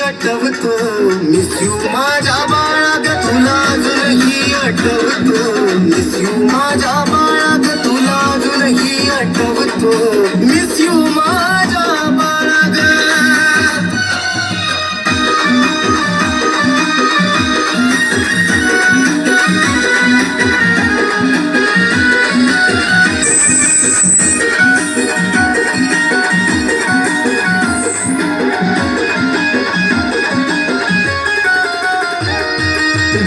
आठवतो miss you माझ्या बाळा ग तुला अजूनही आठवतो मिस यू माझ्या बाळा ग तुला अजूनही आठवतो मिस यू माझ्या बाळा ग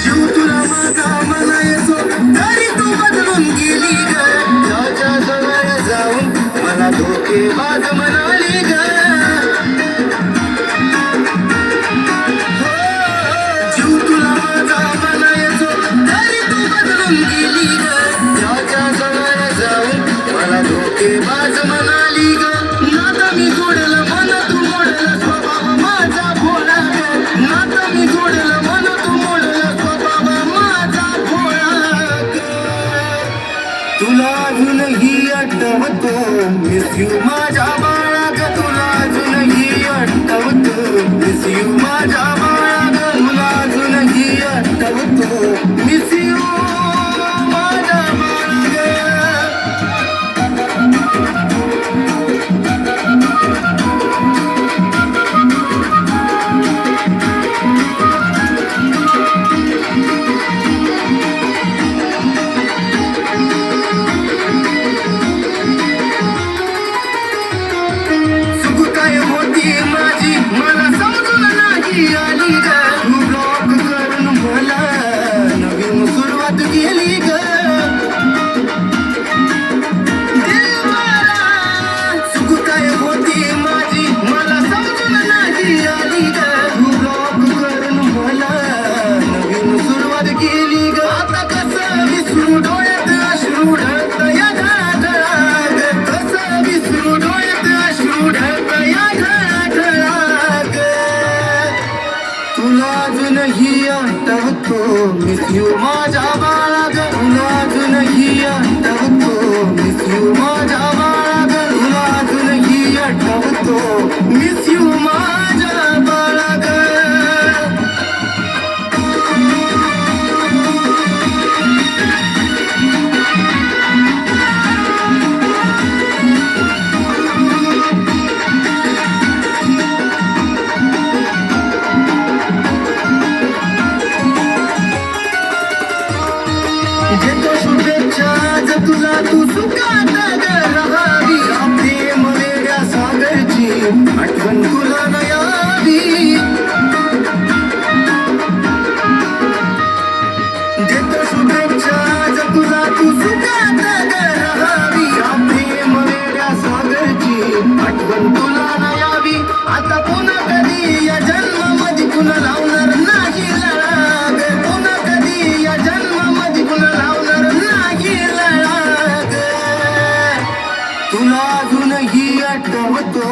जीव तुला माझा म्हणायचो तरी तू बदलून गेली ग त्याच्या जवळ जाऊन मला धोकेबाज म्हणाली ग जीव तुला माझा म्हणायचो तरी तू बदलून गेली ग त्याच्या जवळ जाऊन मला धोकेबाज म्हणाली ग नाता मी जोडलं मन तू मोडलं स्वभाव माझा भोळा ग नाता मी जोडलं मन तू मोडलं स्वभाव माझा भोळा ग तुला अजूनही आठवतो मिस यू माझ्या बाळा ग तुला अजूनही आठवतो मिस यू माझ्या बाळा ग तुला अजूनही आठवतो मिस यू माझ्या बाळा ग चूक काय होती माझी मला समजून नाही आली ग तू ब्लॉक करून मला नवीन सुरुवात केली ग देवाला चूक काय होती माझी मला समजून नाही आली ग तू ब्लॉक करून मला नवीन सुरुवात केली ग आता कसं विसरू डोळ्यात अश्रू ढळत या ढळाढळाग कसं विसरू डोळ्यात अश्रू ढळत या ढळाढळाग तुला अजूनही आठवतो मिस यू माझ्या बाळा ग तुला अजूनही आठवतो मिस यू माझ्या बाळा ग तुला अजूनही आठवतो मिस यू माझ्या बाळा ग देतो शुभेच्छा आज तुला तू सुखात ग राहावी प्रेम वेड्या सागरची आठवण तुला न यावी देतो शुभेच्छा आज तुला तू सुखात ग राहावी प्रेम वेड्या सागरची आठवण तुला न यावी आता पुन्हा कधी या जन्मामध्ये पुन्हा लावणार नाही लळाग पुन्हा कधी या जन्मामध्ये पुन्हा लावणार नाही लळाग तुला अजूनही आठवतो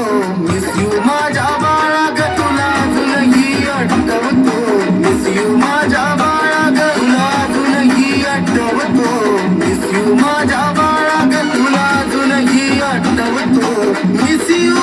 मिस यू माझ्या बाळा ग तुला अजूनही आठवतो मिस यू माझ्या बाळा ग तुला अजूनही आठवतो मिस यू माझ्या बाळा ग तुला अजूनही आठवतो मिस यू